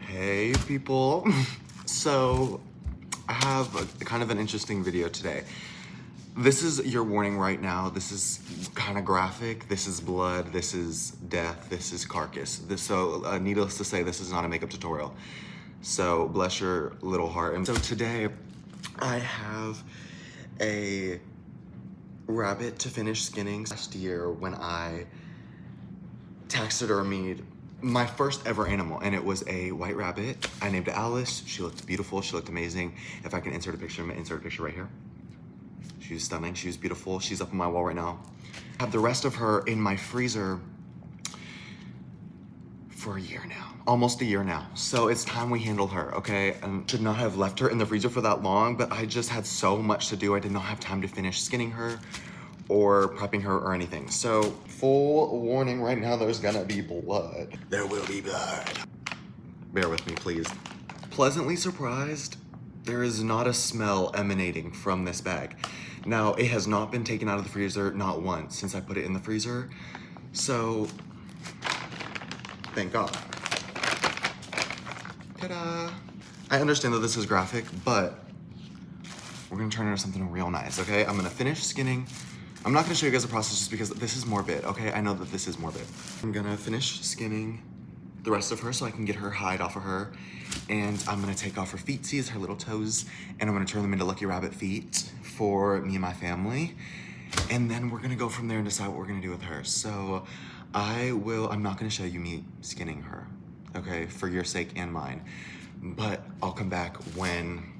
Hey people. So I have kind of an interesting video today. This is your warning right now. This is kind of graphic. This is blood. This is death. This is carcass. Needless to say, this is not a makeup tutorial. So bless your little heart. And so today I have a rabbit to finish skinning. Last year when I taxidermied my first ever animal, and it was a white rabbit. I named it Alice. She looked beautiful. She looked amazing. If I can insert a picture, I'm gonna insert a picture right here. She was stunning. She was beautiful. She's up on my wall right now. I have the rest of her in my freezer for a year now, almost a year now. So it's time we handle her, okay? And should not have left her in the freezer for that long, but I just had so much to do. I did not have time to finish skinning her or prepping her or anything. So full warning right now, there's gonna be blood. There will be blood. Bear with me, please. Pleasantly surprised, there is not a smell emanating from this bag. Now, it has not been taken out of the freezer, not once, since I put it in the freezer. So, thank God. Ta-da! I understand that this is graphic, but we're gonna turn it into something real nice, okay? I'm gonna finish skinning. I'm not gonna show you guys the process just because this is morbid, okay? I know that this is morbid. I'm gonna finish skinning the rest of her so I can get her hide off of her. And I'm gonna take off her feetsies, her little toes, and I'm gonna turn them into lucky rabbit feet for me and my family. And then we're gonna go from there and decide what we're gonna do with her. So I'm not gonna show you me skinning her, okay? For your sake and mine. But I'll come back when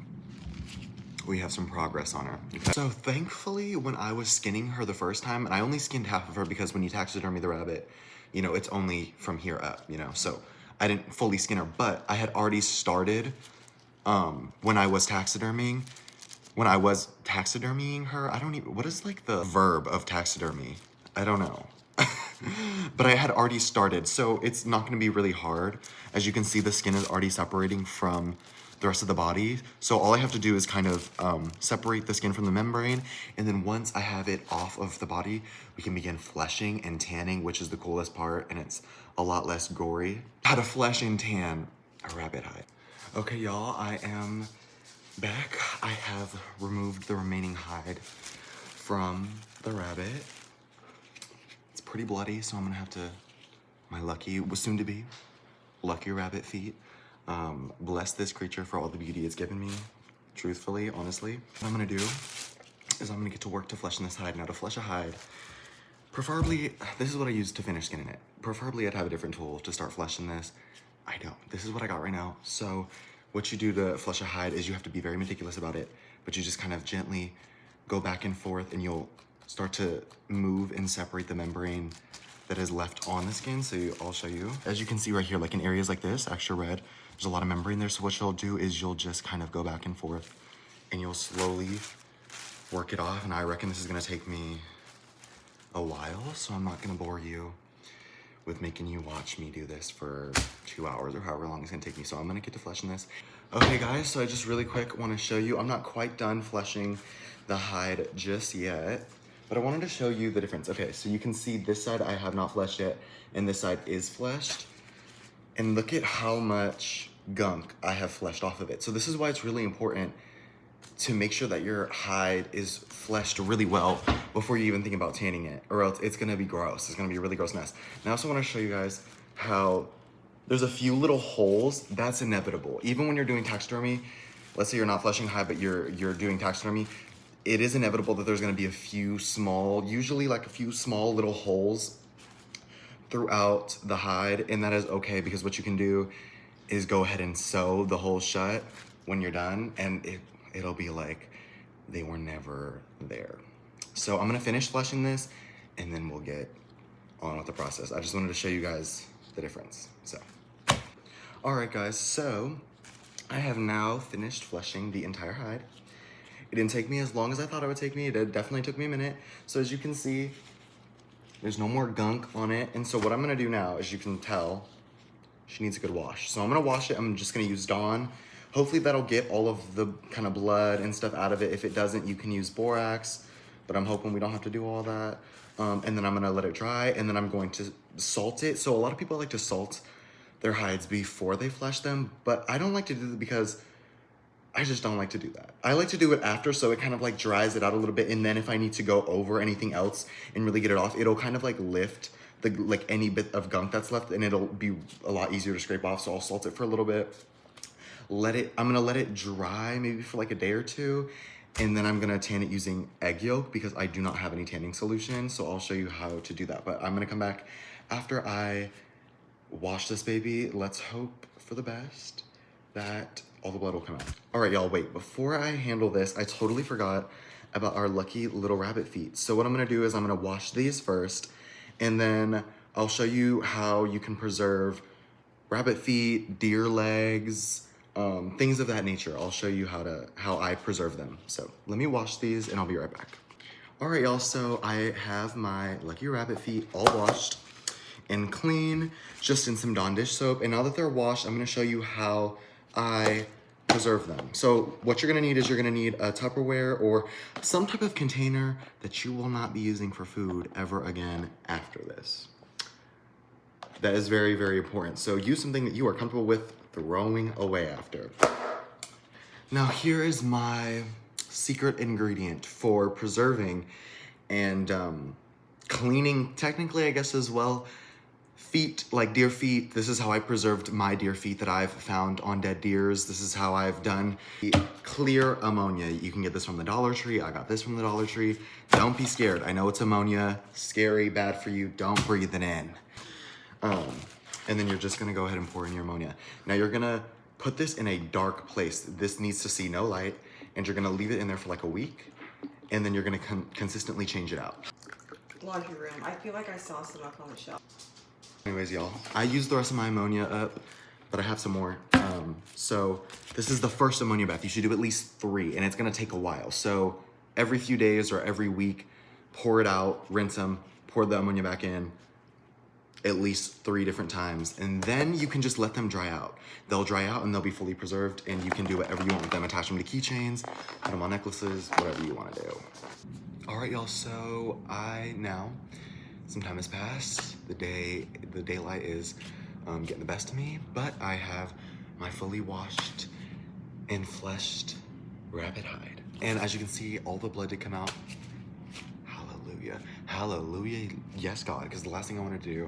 we have some progress on her. Okay? So thankfully, when I was skinning her the first time, and I only skinned half of her because when you taxidermy the rabbit, you know, it's only from here up, you know, so I didn't fully skin her, but I had already started when I was taxidermying her. What is like the verb of taxidermy? I don't know. But I had already started, so it's not gonna be really hard. As you can see, the skin is already separating from the rest of the body. So all I have to do is kind of separate the skin from the membrane, and then once I have it off of the body, we can begin fleshing and tanning, which is the coolest part, and it's a lot less gory. How to flesh and tan a rabbit hide. Okay, y'all, I am back. I have removed the remaining hide from the rabbit. It's pretty bloody, so I'm gonna have to, my soon to be lucky rabbit feet, bless this creature for all the beauty it's given me, truthfully, honestly. What I'm gonna do is I'm gonna get to work to flesh in this hide. Now to flesh a hide, preferably, this is what I use to finish skinning it. Preferably I'd have a different tool to start fleshing this. I don't, this is what I got right now. So what you do to flesh a hide is you have to be very meticulous about it, but you just kind of gently go back and forth and you'll start to move and separate the membrane that is left on the skin. So I'll show you. As you can see right here, like in areas like this, extra red, there's a lot of membrane there. So what you'll do is you'll just kind of go back and forth and you'll slowly work it off. And I reckon this is gonna take me a while, so I'm not gonna bore you with making you watch me do this for 2 hours or however long it's gonna take me. So I'm gonna get to fleshing this. Okay guys, so I just really quick wanna show you, I'm not quite done fleshing the hide just yet, but I wanted to show you the difference. Okay, so you can see this side I have not fleshed yet, and this side is fleshed. And look at how much gunk I have fleshed off of it. So this is why it's really important to make sure that your hide is fleshed really well before you even think about tanning it, or else it's gonna be gross. It's gonna be a really gross mess. And I also wanna show you guys how there's a few little holes. That's inevitable. Even when you're doing taxidermy, let's say you're not fleshing hide, but you're doing taxidermy, it is inevitable that there's gonna be usually like a few small little holes throughout the hide, and that is okay because what you can do is go ahead and sew the holes shut when you're done, and it'll be like they were never there. So I'm gonna finish fleshing this, and then we'll get on with the process. I just wanted to show you guys the difference, so. All right, guys, so I have now finished fleshing the entire hide. It didn't take me as long as I thought it would take me. It definitely took me a minute. So as you can see, there's no more gunk on it. And so what I'm gonna do now, as you can tell, she needs a good wash. So I'm gonna wash it. I'm just gonna use Dawn. Hopefully that'll get all of the kind of blood and stuff out of it. If it doesn't, you can use borax, but I'm hoping we don't have to do all that. And then I'm gonna let it dry, and then I'm going to salt it. So a lot of people like to salt their hides before they flesh them, but I don't like to do that because I just don't like to do that. I like to do it after, so it kind of like dries it out a little bit, and then if I need to go over anything else and really get it off, it'll kind of like lift the like any bit of gunk that's left, and it'll be a lot easier to scrape off. So I'll salt it for a little bit. I'm gonna let it dry maybe for like a day or two, and then I'm gonna tan it using egg yolk because I do not have any tanning solution. So I'll show you how to do that. But I'm gonna come back after I wash this baby. Let's hope for the best that all the blood will come out. All right, y'all, wait, before I handle this, I totally forgot about our lucky little rabbit feet. So what I'm gonna do is I'm gonna wash these first, and then I'll show you how you can preserve rabbit feet, deer legs, things of that nature. I'll show you how I preserve them. So let me wash these and I'll be right back. All right, y'all, so I have my lucky rabbit feet all washed and clean, just in some Dawn dish soap. And now that they're washed, I'm gonna show you how I preserve them. So what you're gonna need is you're gonna need a Tupperware or some type of container that you will not be using for food ever again after this. That is very, very important. So use something that you are comfortable with throwing away after. Now here is my secret ingredient for preserving and cleaning, technically I guess as well, feet, like deer feet. This is how I preserved my deer feet that I've found on dead deers. This is how I've done clear ammonia. You can get this from the Dollar Tree. I got this from the Dollar Tree. Don't be scared. I know it's ammonia, scary, bad for you. Don't breathe it in. And then you're just gonna go ahead and pour in your ammonia. Now you're gonna put this in a dark place. This needs to see no light, and you're gonna leave it in there for like a week, and then you're gonna consistently change it out. Laundry room. I feel like I saw some up on the shelf. Anyways, y'all, I used the rest of my ammonia up, but I have some more. So this is the first ammonia bath. You should do at least 3, and it's gonna take a while. So every few days or every week, pour it out, rinse them, pour the ammonia back in, at least 3 different times, and then you can just let them dry out. They'll dry out and they'll be fully preserved, and you can do whatever you want with them. Attach them to keychains, put them on necklaces, whatever you want to do. All right, y'all, so some time has passed. The daylight is getting the best of me, but I have my fully washed and fleshed rabbit hide. And as you can see, all the blood did come out. Hallelujah. Hallelujah. Yes, God, because the last thing I wanted to do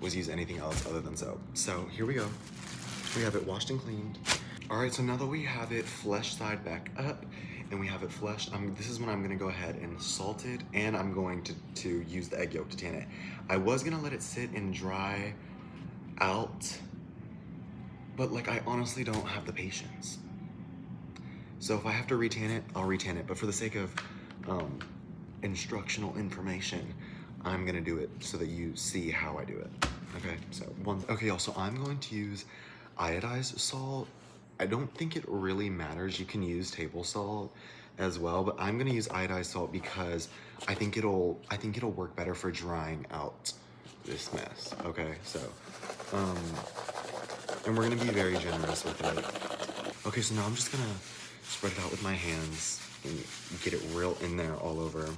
was use anything else other than soap. So here we go. We have it washed and cleaned. All right, so now that we have it fleshed side back up and we have it fleshed, this is when I'm gonna go ahead and salt it, and I'm going to use the egg yolk to tan it. I was gonna let it sit and dry out, but like I honestly don't have the patience. So if I have to retan it, I'll retan it. But for the sake of instructional information, I'm gonna do it so that you see how I do it. Okay, okay, y'all, so I'm going to use iodized salt. I don't think it really matters. You can use table salt as well, but I'm gonna use iodized salt because I think it'll work better for drying out this mess. Okay, so and we're gonna be very generous with it. Okay, so now I'm just gonna spread it out with my hands and get it real in there all over.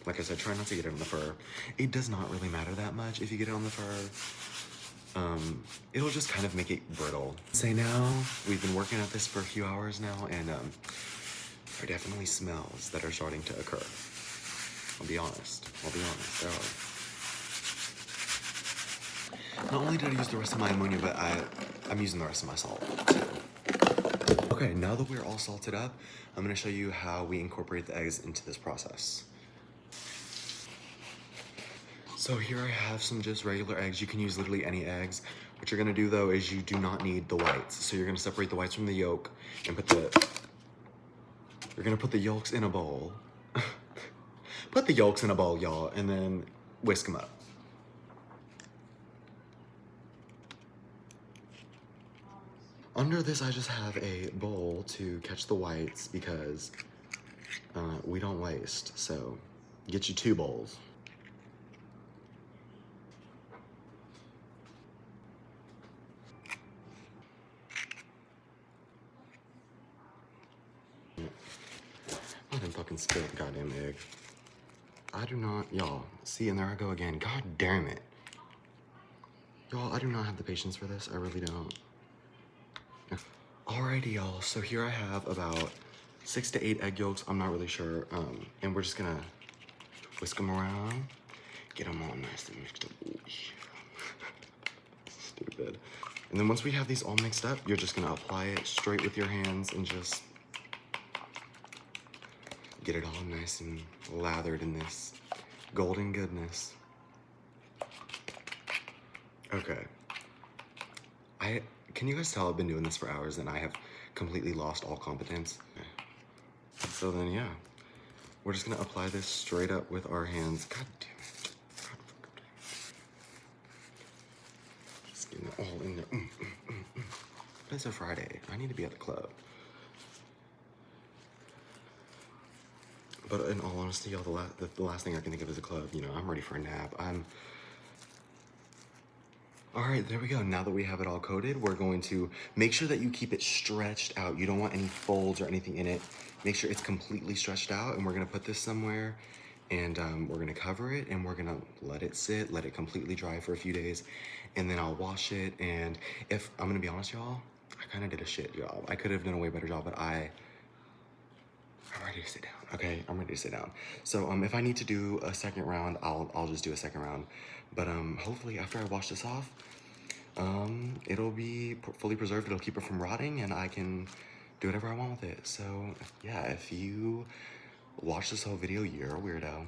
Like I said, try not to get it on the fur. It does not really matter that much if you get it on the fur. It'll just kind of make it brittle. Say now, we've been working at this for a few hours now, and there are definitely smells that are starting to occur. I'll be honest, there are. Not only did I use the rest of my ammonia, but I'm using the rest of my salt too. Okay, now that we're all salted up, I'm gonna show you how we incorporate the eggs into this process. So here I have some just regular eggs. You can use literally any eggs. What you're gonna do though is you do not need the whites. So you're gonna separate the whites from the yolk and you're gonna put the yolks in a bowl. Put the yolks in a bowl, y'all, and then whisk them up. Under this, I just have a bowl to catch the whites because we don't waste. So get you 2 bowls. I didn't fucking spill the goddamn egg. I do not, y'all. See, and there I go again. God damn it. Y'all, I do not have the patience for this. I really don't. Alrighty, y'all. So here I have about 6 to 8 egg yolks. I'm not really sure. And we're just gonna whisk them around. Get them all nice and mixed up. Ooh, yeah. Stupid. And then once we have these all mixed up, you're just gonna apply it straight with your hands and just get it all nice and lathered in this golden goodness. Okay. Can you guys tell I've been doing this for hours and I have completely lost all competence? Okay. So then, yeah. We're just gonna apply this straight up with our hands. God damn it. God fucking damn it. Just getting it all in there. But it's a Friday. I need to be at the club. But in all honesty, y'all, the last thing I can think of is a club. You know, I'm ready for a nap. All right, there we go. Now that we have it all coated, we're going to make sure that you keep it stretched out. You don't want any folds or anything in it. Make sure it's completely stretched out, and we're gonna put this somewhere, and we're gonna cover it, and we're gonna let it sit, let it completely dry for a few days, and then I'll wash it. And if I'm gonna be honest, y'all, I kind of did a shit job. I could have done a way better job, but I'm ready to sit down. Okay, I'm ready to sit down. So if I need to do a second round, I'll just do a second round. But hopefully after I wash this off, it'll be fully preserved. It'll keep it from rotting, and I can do whatever I want with it. So yeah, if you watch this whole video, you're a weirdo.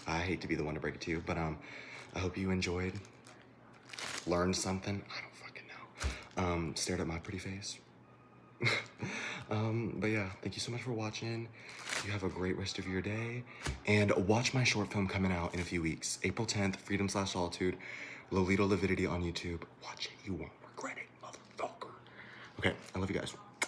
I hate to be the one to break it to you, but I hope you enjoyed, learned something. I don't fucking know. Stared at my pretty face. But yeah, thank you so much for watching. You have a great rest of your day, and watch my short film coming out in a few weeks. April 10th, Freedom/Solitude, Lolita Lividity on YouTube. Watch it, you won't regret it, motherfucker. Okay, I love you guys.